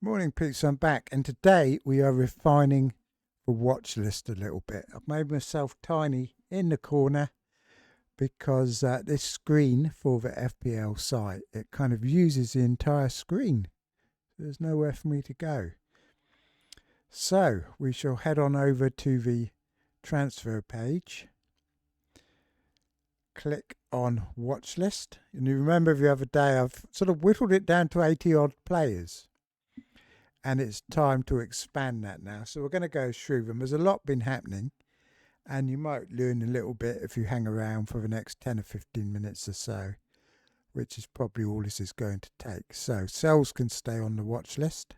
Morning peeps, I'm back, and today we are refining the watch list a little bit. I've made myself tiny in the corner because this screen for the FPL site, it kind of uses the entire screen. There's nowhere for me to go. So we shall head on over to the transfer page. Click on watch list, and you remember the other day I've sort of whittled it down to 80 odd players. And it's time to expand that now. So we're going to go through them. There's a lot been happening, and you might learn a little bit if you hang around for the next 10 or 15 minutes or so, which is probably all this is going to take. So cells can stay on the watch list.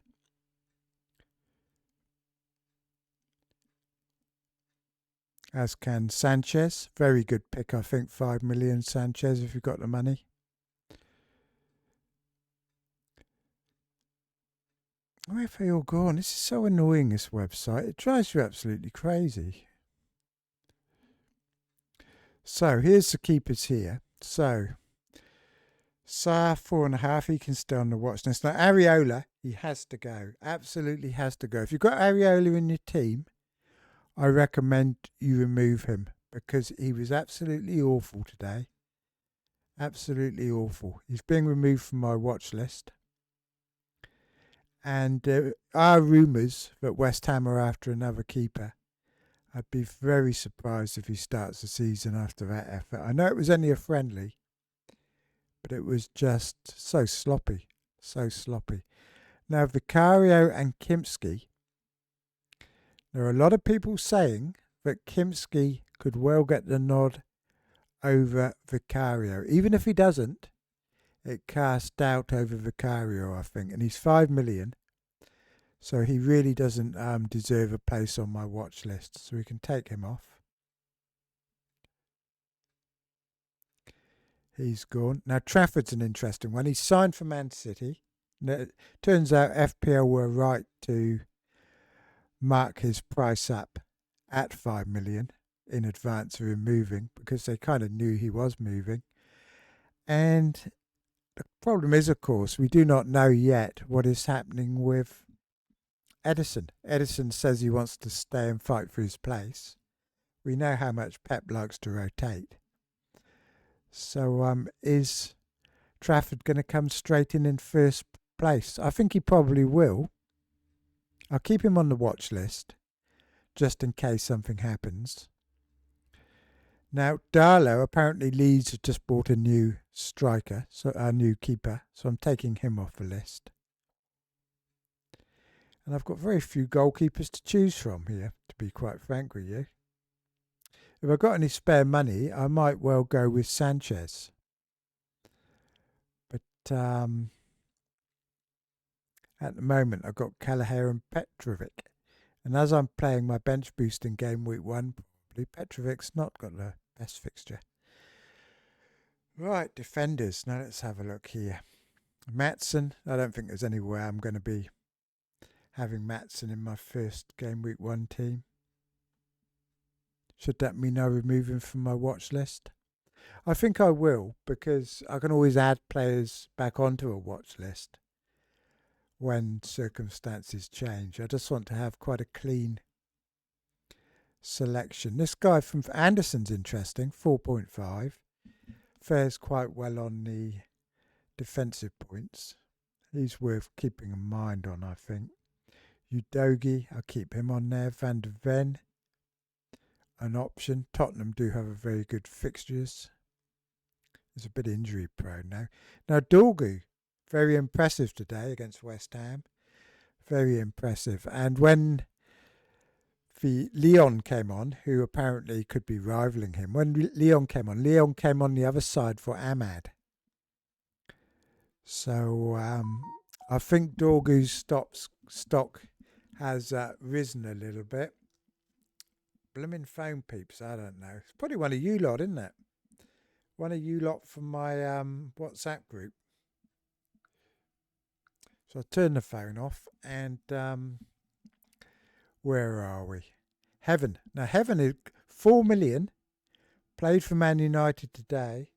As can Sanchez. Very good pick, I think. 5 million Sanchez if you've got the money. Where have they all gone? This is so annoying, this website. It drives you absolutely crazy. So here's the keepers here. So Sa 4.5, he can stay on the watch list. Now Areola, he has to go. Absolutely has to go. If you've got Areola in your team, I recommend you remove him because he was absolutely awful today. Absolutely awful. He's being removed from my watch list. And there are rumours that West Ham are after another keeper. I'd be very surprised if he starts the season after that effort. I know it was only a friendly, but it was just so sloppy. So sloppy. Now, Vicario and Kimsky, there are a lot of people saying that Kimsky could well get the nod over Vicario. Even if he doesn't, it casts doubt over Vicario, I think. And he's 5 million. So he really doesn't deserve a place on my watch list. So we can take him off. He's gone. Now Trafford's an interesting one. He's signed for Man City. Now, it turns out FPL were right to mark his price up at 5 million in advance of him moving because they kind of knew he was moving. And the problem is, of course, we do not know yet what is happening with Edison. Edison says he wants to stay and fight for his place. We know how much Pep likes to rotate. So is Trafford going to come straight in first place? I think he probably will. I'll keep him on the watch list just in case something happens. Now, Darlow, apparently Leeds have just bought a new striker, so a new keeper, so I'm taking him off the list. And I've got very few goalkeepers to choose from here, to be quite frank with you. If I've got any spare money, I might well go with Sanchez. But at the moment, I've got Kelleher and Petrovic. And as I'm playing my bench boosting game week 1, probably Petrovic's not got the best fixture. Right, defenders. Now let's have a look here. Maatsen. I don't think there's anywhere I'm going to be having Maatsen in my first game week 1 team. Should that mean I remove him from my watch list? I think I will, because I can always add players back onto a watch list when circumstances change. I just want to have quite a clean selection. This guy from Anderson's interesting, 4.5. Fares quite well on the defensive points. He's worth keeping in mind on, I think. Udogie, I'll keep him on there. Van de Ven, an option. Tottenham do have a very good fixtures. He's a bit injury prone now. Now Dorgu, very impressive today against West Ham. Very impressive. And when the Leon came on, who apparently could be rivaling him, when Leon came on the other side for Ahmad. So I think Dorgu's stock has risen a little bit. Blooming phone peeps, I don't know. It's probably one of you lot, isn't it? One of you lot from my WhatsApp group. So I'll turn the phone off and where are we? Heaven. Now Heaven is 4 million Played for Man United today.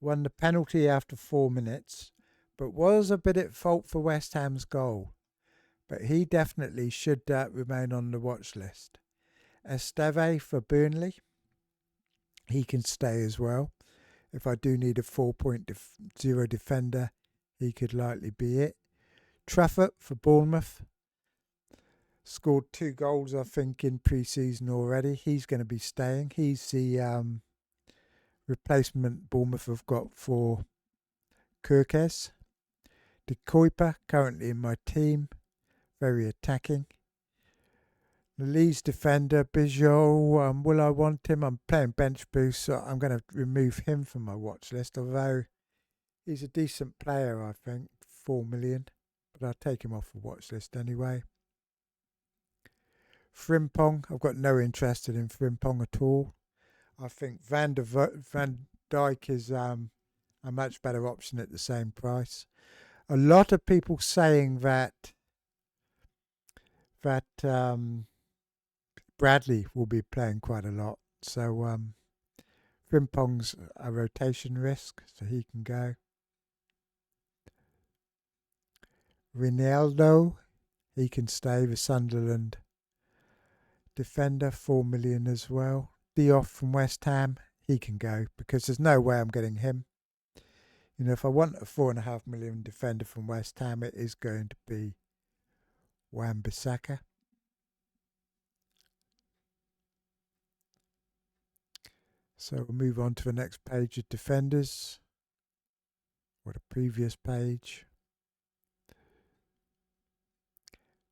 Won the penalty after 4 minutes, but was a bit at fault for West Ham's goal. But he definitely should remain on the watch list. Esteve for Burnley. He can stay as well. If I do need a 4.0 defender, he could likely be it. Trafford for Bournemouth. Scored 2 goals, I think, in pre-season already. He's going to be staying. He's the replacement Bournemouth have got for Kirkes. De Kuiper, currently in my team. Very attacking. The Leeds defender, Bijou, will I want him? I'm playing bench boost, so I'm going to remove him from my watch list, although he's a decent player, I think, 4 million. But I'll take him off the watch list anyway. Frimpong, I've got no interest in Frimpong at all. I think Van Dijk is a much better option at the same price. A lot of people saying that Bradley will be playing quite a lot. So Frimpong's a rotation risk, so he can go. Ronaldo, he can stay. The Sunderland defender, 4 million as well. Diop from West Ham, he can go because there's no way I'm getting him. You know, if I want a 4.5 million defender from West Ham, it is going to be Wan-Bissaka. So we'll move on to the next page of defenders, or the previous page.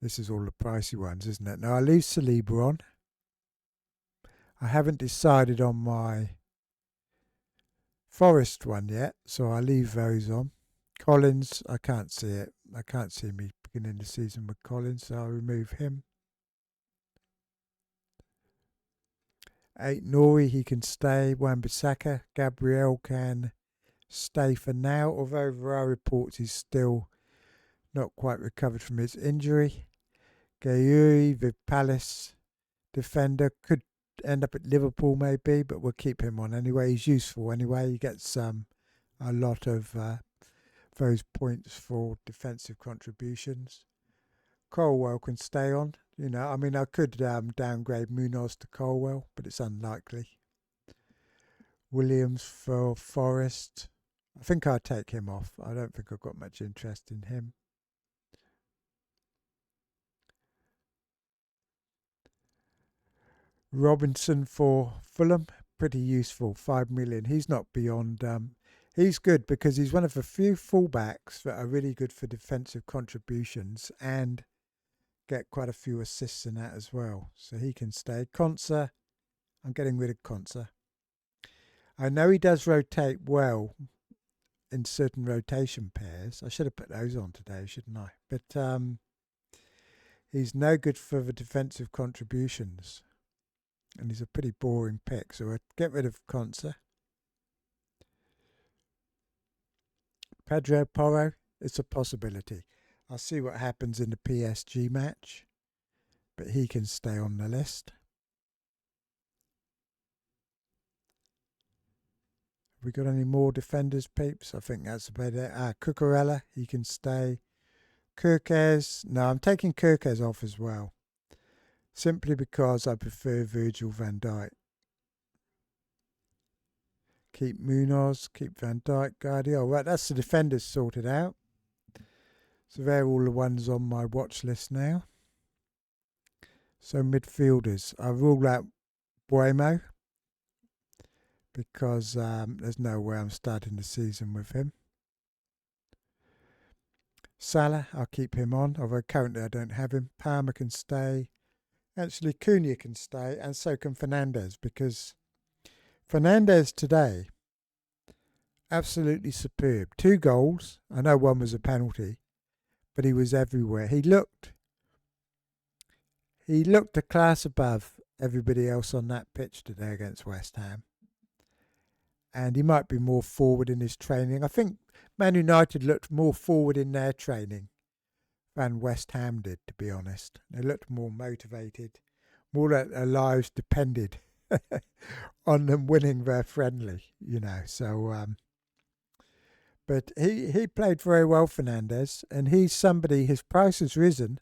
This is all the pricey ones, isn't it? Now I'll leave Saliba on. I haven't decided on my Forest one yet, so I'll leave those on. Collins, I can't see it. I can't see me beginning the season with Collins, so I'll remove him. 8 Nori, he can stay. Wan-Bissaka, Gabriel can stay for now, although there are reports he's still not quite recovered from his injury. Gayuri, the Palace defender, could end up at Liverpool maybe, but we'll keep him on anyway. He's useful anyway. He gets a lot of those points for defensive contributions. Colwell can stay on. You know, I mean, I could downgrade Munoz to Colwell, but it's unlikely. Williams for Forest. I think I'll take him off. I don't think I've got much interest in him. Robinson for Fulham, pretty useful, 5 million. He's not beyond. He's good because he's one of the few fullbacks that are really good for defensive contributions and get quite a few assists in that as well. So he can stay. Konsa, I'm getting rid of Konsa. I know he does rotate well in certain rotation pairs. I should have put those on today, shouldn't I? But he's no good for the defensive contributions. And he's a pretty boring pick, so I'll get rid of Konsa. Pedro Porro, it's a possibility. I'll see what happens in the PSG match, but he can stay on the list. Have we got any more defenders, peeps? I think that's about it. Cucurella, he can stay. Kirkes, no, I'm taking Kirkes off as well, simply because I prefer Virgil van Dijk. Keep Munoz, keep Van Dijk, Guardiola. Right, that's the defenders sorted out. So they're all the ones on my watch list now. So midfielders, I rule out Buemo because there's no way I'm starting the season with him. Salah, I'll keep him on, although currently I don't have him. Palmer can stay. Actually, Cunha can stay, and so can Fernandes, because Fernandes today, absolutely superb. 2 goals. I know one was a penalty, but he was everywhere. He looked a class above everybody else on that pitch today against West Ham. And he might be more forward in his training. I think Man United looked more forward in their training than West Ham did, to be honest. They looked more motivated, more like their lives depended on them winning their friendly, So, but he played very well, Fernandez, and he's somebody. His price has risen,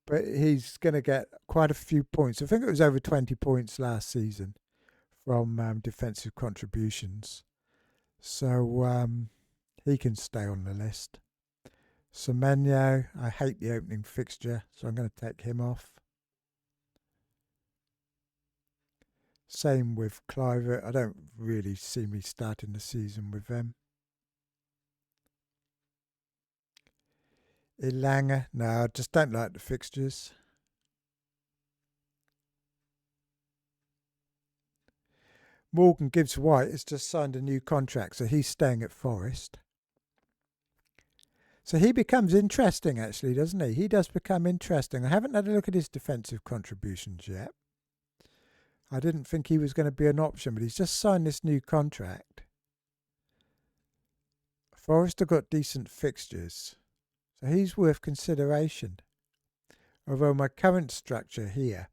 but he's going to get quite a few points. I think it was over 20 points last season from defensive contributions. So he can stay on the list. Semenyo, I hate the opening fixture, so I'm going to take him off. Same with Cliver. I don't really see me starting the season with them. Ilanga, no, I just don't like the fixtures. Morgan Gibbs White has just signed a new contract, so he's staying at Forest. So he becomes interesting, actually, doesn't he? He does become interesting. I haven't had a look at his defensive contributions yet. I didn't think he was going to be an option, but he's just signed this new contract. Forest have got decent fixtures, so he's worth consideration. Although my current structure here,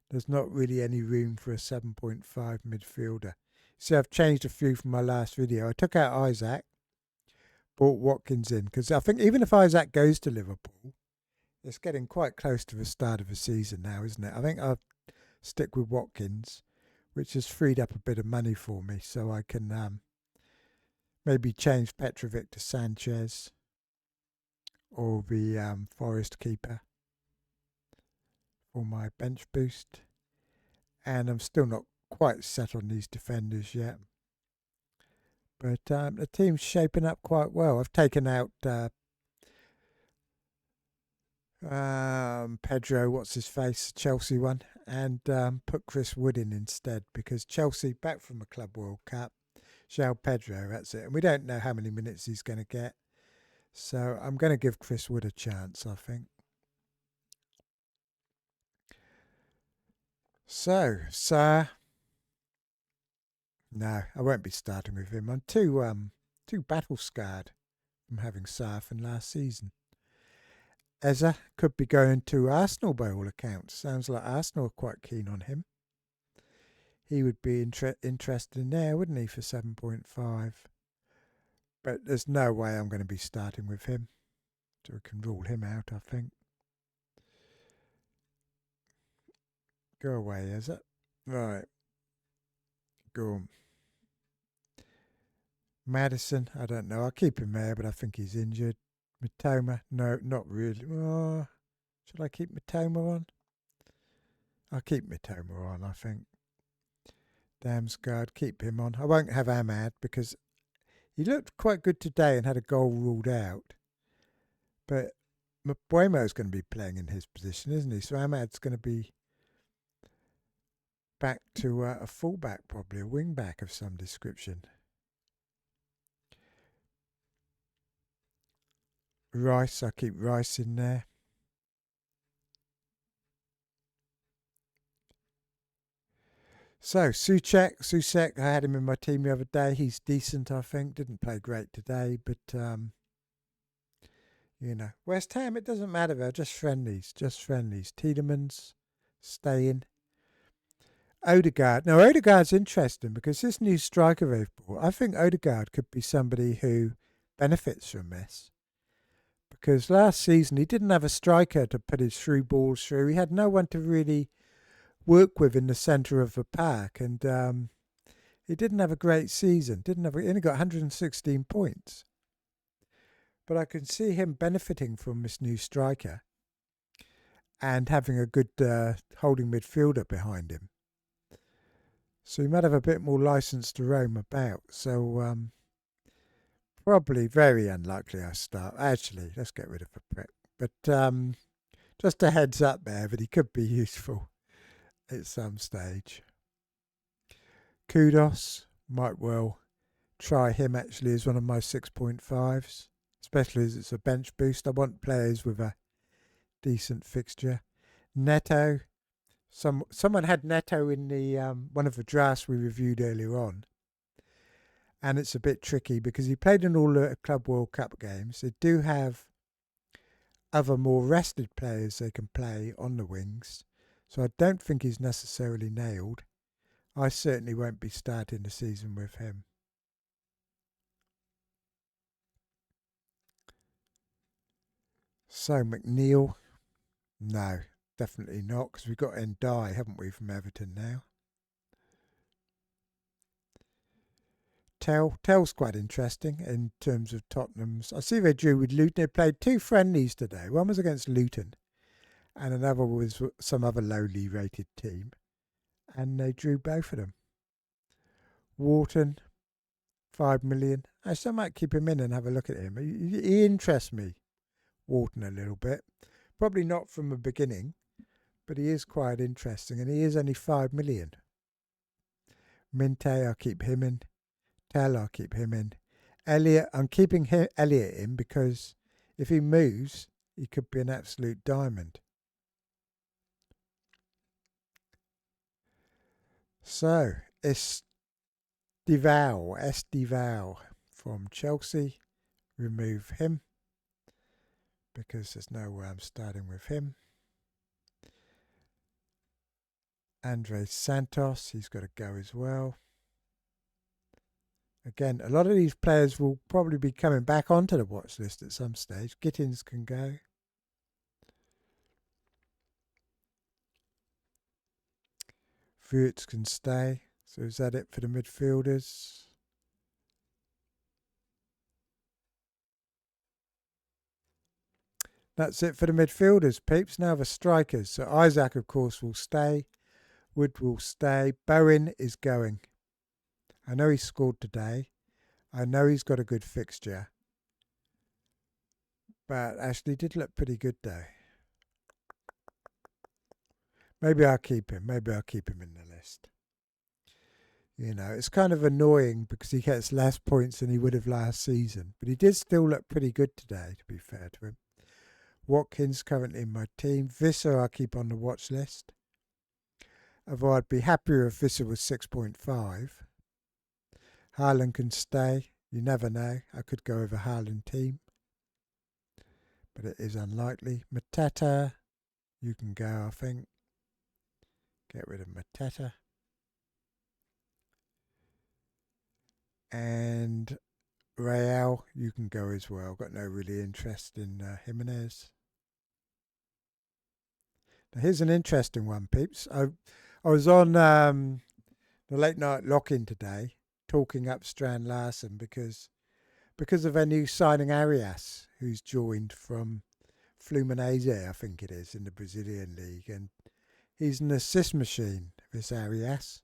there's not really any room for a 7.5 midfielder. So I've changed a few from my last video. I took out Isaac, brought Watkins in, because I think even if Isaac goes to Liverpool, it's getting quite close to the start of the season now, isn't it? I think I'll stick with Watkins, which has freed up a bit of money for me, so I can maybe change Petrovic to Sanchez or the Forest keeper for my bench boost. And I'm still not quite set on these defenders yet. But the team's shaping up quite well. I've taken out Pedro, what's his face, Chelsea one, and put Chris Wood in instead, because Chelsea, back from the Club World Cup, João Pedro, that's it. And we don't know how many minutes he's going to get. So I'm going to give Chris Wood a chance, I think. So, Sir. No, I won't be starting with him. I'm too battle scarred from having Sarr from last season. Eza could be going to Arsenal by all accounts. Sounds like Arsenal are quite keen on him. He would be interested in there, wouldn't he, for 7.5? But there's no way I'm going to be starting with him. So we can rule him out, I think. Go away, Eza. Right. Go on. Madison, I don't know. I'll keep him there, but I think he's injured. Matoma, no, not really. Oh, should I keep Matoma on? I'll keep Matoma on, I think. Damsgaard, keep him on. I won't have Ahmad because he looked quite good today and had a goal ruled out. But Mbuemo's going to be playing in his position, isn't he? So Ahmad's going to be back to a fullback, probably a wing back of some description. Rice, I keep Rice in there. So Soucek, I had him in my team the other day. He's decent, I think. Didn't play great today, but West Ham, it doesn't matter though. Just friendlies. Tielemans, staying. Odegaard. Now Odegaard's interesting because this new striker they've brought, I think Odegaard could be somebody who benefits from this. Because last season he didn't have a striker to put his through balls through. He had no one to really work with in the centre of the park, and he didn't have a great season. He only got 116 points. But I can see him benefiting from this new striker and having a good holding midfielder behind him. So he might have a bit more license to roam about. So probably very unlikely I start. Actually, let's get rid of the prick. But just a heads up there that he could be useful at some stage. Kudos, might well try him actually as one of my 6.5s, especially as it's a bench boost. I want players with a decent fixture. Neto, someone had Neto in the one of the drafts we reviewed earlier on, and it's a bit tricky because he played in all the Club World Cup games. They do have other more rested players they can play on the wings, so I don't think he's necessarily nailed. I certainly won't be starting the season with him. So McNeil, no, definitely not, because we've got Ndai, haven't we, from Everton now. Tell's quite interesting in terms of Tottenham's. I see they drew with Luton. They played 2 friendlies today. One was against Luton and another was some other lowly rated team. And they drew both of them. Wharton, 5 million. Actually, I might keep him in and have a look at him. He interests me, Wharton, a little bit. Probably not from the beginning, but he is quite interesting, and he is only 5 million. Minte, I'll keep him in. Tell, I'll keep him in. Elliot, I'm keeping Elliot in because if he moves, he could be an absolute diamond. So, Estival from Chelsea. Remove him because there's no way I'm starting with him. Andre Santos, he's got to go as well. Again, a lot of these players will probably be coming back onto the watch list at some stage. Gittins can go. Vurts can stay. So is that it for the midfielders? That's it for the midfielders, peeps. Now the strikers. So Isaac, of course, will stay. Wood will stay. Bowen is going. I know he scored today. I know he's got a good fixture. But Ashley did look pretty good, though. Maybe I'll keep him. Maybe I'll keep him in the list. You know, it's kind of annoying because he gets less points than he would have last season. But he did still look pretty good today, to be fair to him. Watkins currently in my team. Visser I'll keep on the watch list. Although I'd be happier if Visser was 6.5. Haaland can stay. You never know. I could go with a Haaland team. But it is unlikely. Mateta, you can go, I think. Get rid of Mateta. And Real, you can go as well. Got no really interest in Jimenez. Now here's an interesting one, peeps. I was on the late night lock-in today, talking up Strand Larsen because of their new signing Arias, who's joined from Fluminense, I think it is, in the Brazilian league, and he's an assist machine, this Arias.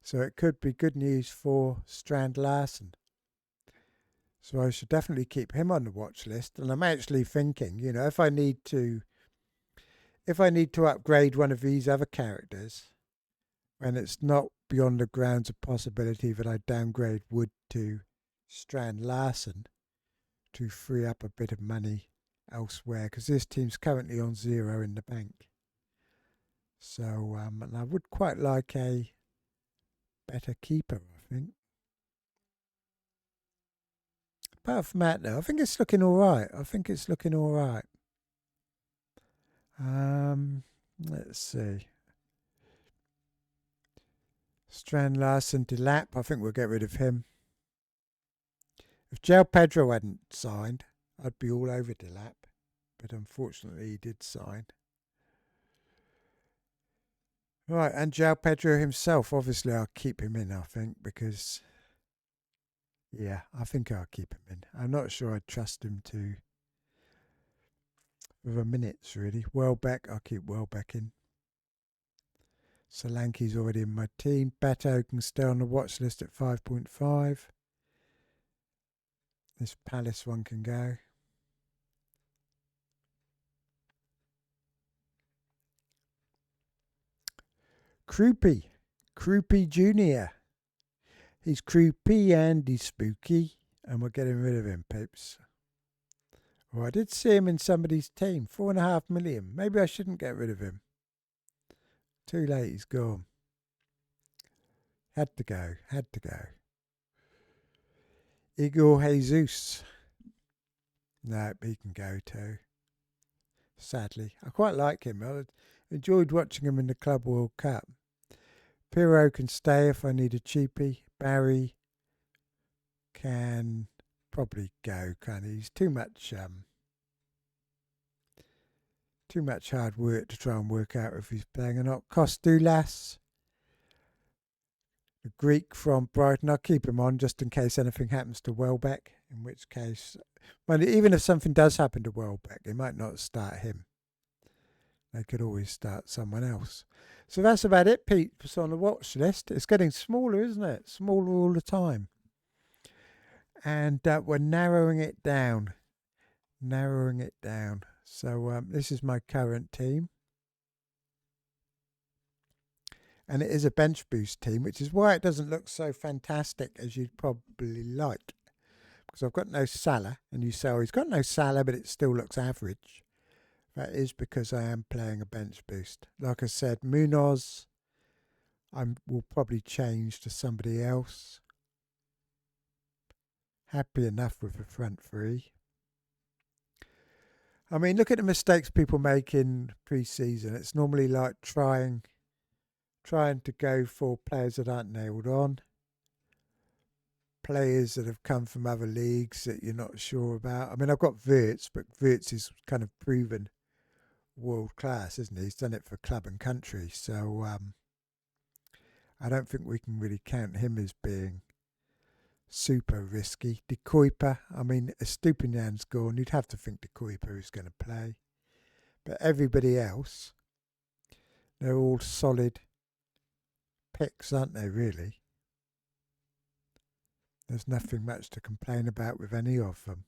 So it could be good news for Strand Larsen. So I should definitely keep him on the watch list. And I'm actually thinking, you know, if I need to upgrade one of these other characters, and it's not beyond the grounds of possibility that I downgrade Wood to Strand Larsen to free up a bit of money elsewhere, because this team's currently on 0 in the bank. So, and I would quite like a better keeper, I think. Apart from that, though, I think it's looking all right. Let's see. Strand Larsen, Delap, I think we'll get rid of him. If João Pedro hadn't signed, I'd be all over Delap. But unfortunately, he did sign. Right, and João Pedro himself, obviously I'll keep him in, I think, because, yeah, I think I'll keep him in. I'm not sure I'd trust him to, with the minutes, really. Welbeck, I'll keep Welbeck in. Solanke's already in my team. Beto can stay on the watch list at 5.5. This Palace one can go. Croupy Jr. He's croupy and he's spooky, and we're getting rid of him, peeps. Oh, I did see him in somebody's team. 4.5 million. Maybe I shouldn't get rid of him. Too late, he's gone. Had to go. Igor Jesus. No, he can go too. Sadly. I quite like him. I enjoyed watching him in the Club World Cup. Pirro can stay if I need a cheapie. Barry can probably go, can he? He's too much hard work to try and work out if he's playing or not. Kostoulas, the Greek from Brighton. I'll keep him on just in case anything happens to Welbeck, in which case, well, even if something does happen to Welbeck, they might not start him. They could always start someone else. So that's about it, Pete. It's on the watch list. It's getting smaller, isn't it? Smaller all the time. And we're narrowing it down. Narrowing it down. So this is my current team. And it is a bench boost team, which is why it doesn't look so fantastic as you'd probably like. Because I've got no Salah, and you say, oh, he's got no Salah, but it still looks average. That is because I am playing a bench boost. Like I said, Munoz, I will probably change to somebody else. Happy enough with the front three. I mean, look at the mistakes people make in pre-season. It's normally like trying to go for players that aren't nailed on, players that have come from other leagues that you're not sure about. I mean, I've got Wirtz, but Wirtz is kind of proven world class, isn't he? He's done it for club and country, so I don't think we can really count him as being super risky. De Kuyper, I mean, Estupinan's gone. You'd have to think De Kuyper is going to play, but everybody else, they're all solid picks, aren't they, really? There's nothing much to complain about with any of them.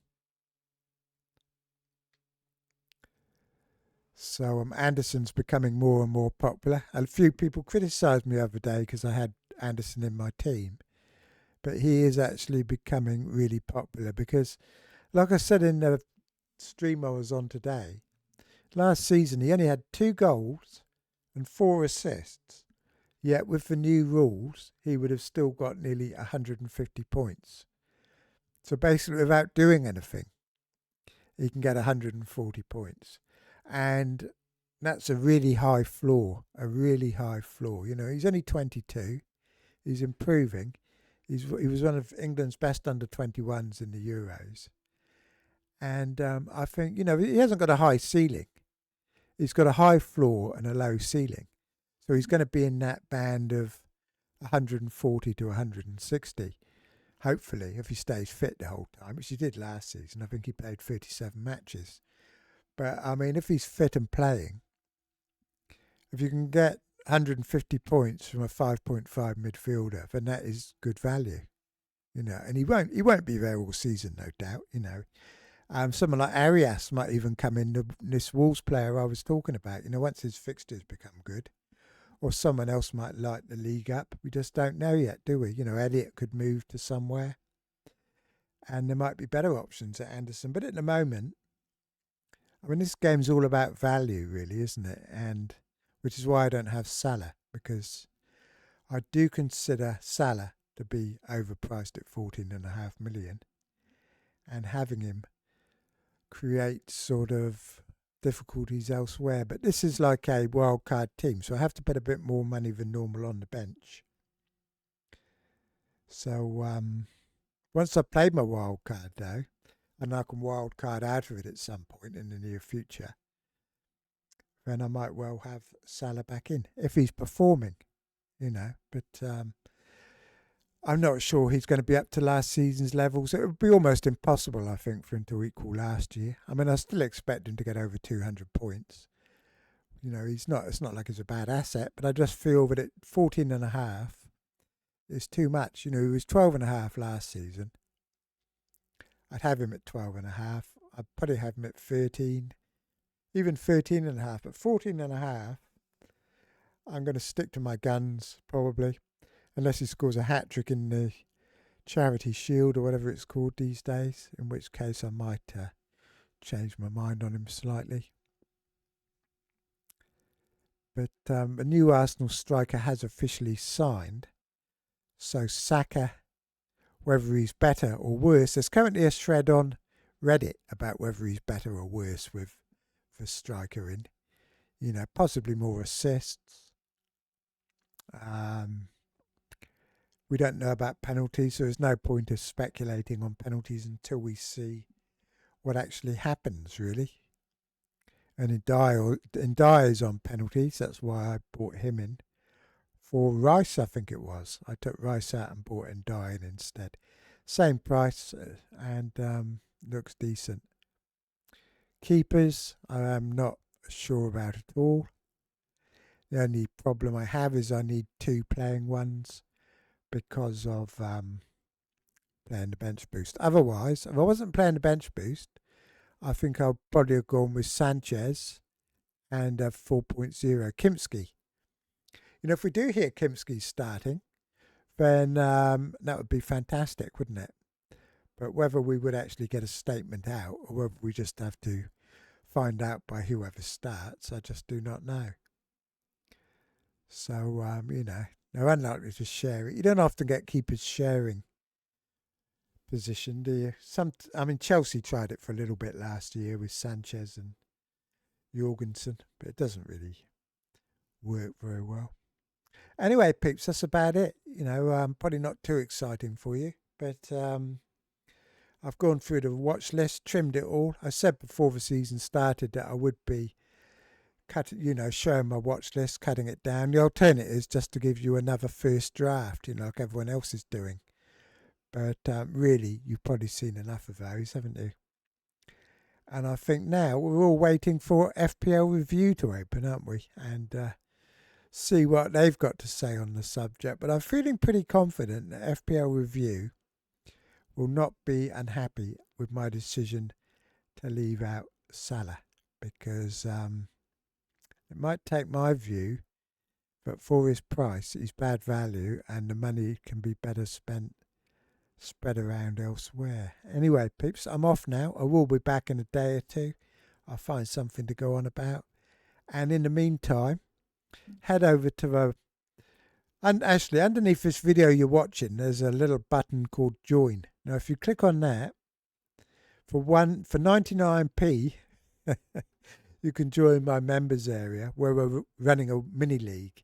So Anderson's becoming more and more popular. A few people criticised me the other day because I had Anderson in my team. But he is actually becoming really popular because, like I said in the stream I was on today, last season he only had 2 goals and 4 assists. Yet with the new rules, he would have still got nearly 150 points. So basically, without doing anything, he can get 140 points. And that's a really high floor, You know, he's only 22. He's improving. He was one of England's best under-21s in the Euros. And I think, you know, he hasn't got a high ceiling. He's got a high floor and a low ceiling. So he's going to be in that band of 140 to 160, hopefully, if he stays fit the whole time, which he did last season. I think he played 37 matches. But, I mean, if he's fit and playing, if you can get 150 points from a 5.5 midfielder, then that is good value, you know. And he won't be there all season, no doubt, you know. Someone like Arias might even come in, this Wolves player I was talking about, you know, once his fixtures become good. Or someone else might light the league up. We just don't know yet, do we? You know, Elliott could move to somewhere. And there might be better options at Anderson. But at the moment, I mean, this game's all about value, really, isn't it? And which is why I don't have Salah, because I do consider Salah to be overpriced at 14.5 million. And having him create sort of difficulties elsewhere. But this is like a wild card team, so I have to put a bit more money than normal on the bench. So once I've played my wild card, though, and I can wild card out of it at some point in the near future, then I might well have Salah back in if he's performing, you know. But I'm not sure he's going to be up to last season's levels. It would be almost impossible, I think, for him to equal last year. I mean, I still expect him to get over 200 points. You know, it's not like he's a bad asset, but I just feel that at 14.5 is too much. You know, he was 12.5 last season. I'd have him at 12.5. I'd probably have him at 13, even 13.5. But 14.5, I'm going to stick to my guns, probably. Unless he scores a hat-trick in the Charity Shield or whatever it's called these days, in which case I might change my mind on him slightly. But a new Arsenal striker has officially signed. So Saka, whether he's better or worse, there's currently a thread on Reddit about whether he's better or worse with the striker in. You know, possibly more assists. We don't know about penalties, so there's no point of speculating on penalties until we see what actually happens, really. And Dyer is on penalties. That's why I brought him in. For Rice, I think it was. I took Rice out and bought in Dyer instead. Same price and looks decent. Keepers, I am not sure about at all. The only problem I have is I need 2 playing ones because of playing the bench boost. Otherwise, if I wasn't playing the bench boost, I think I'll probably have gone with Sanchez and 4.0 Kimsky. You know, if we do hear Kimsky starting, then that would be fantastic, wouldn't it? But whether we would actually get a statement out or whether we just have to find out by whoever starts, I just do not know. So, they're unlikely to share it. You don't often get keepers sharing position, do you? Chelsea tried it for a little bit last year with Sanchez and Jorgensen, but it doesn't really work very well. Anyway, peeps, that's about it. Probably not too exciting for you, but I've gone through the watch list, trimmed it all. I said before the season started that I would be showing my watch list, cutting it down. The alternative is just to give you another first draft, like everyone else is doing. But really, you've probably seen enough of those, haven't you? And I think now we're all waiting for FPL Review to open, aren't we? And see what they've got to say on the subject. But I'm feeling pretty confident that FPL Review will not be unhappy with my decision to leave out Salah, because it might take my view that for his price, he's bad value and the money can be better spent spread around elsewhere. Anyway, peeps, I'm off now. I will be back in a day or two. I'll find something to go on about. And in the meantime, head over to the... And actually, underneath this video you're watching, there's a little button called Join. Now, if you click on that, for 99p, you can join my members area where we're running a mini league.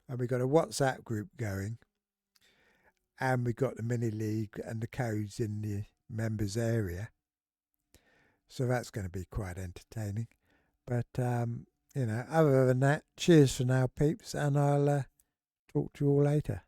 And we've got a WhatsApp group going. And we've got the mini league and the codes in the members area. So that's going to be quite entertaining. But, other than that, cheers for now, peeps. And I'll talk to you all later.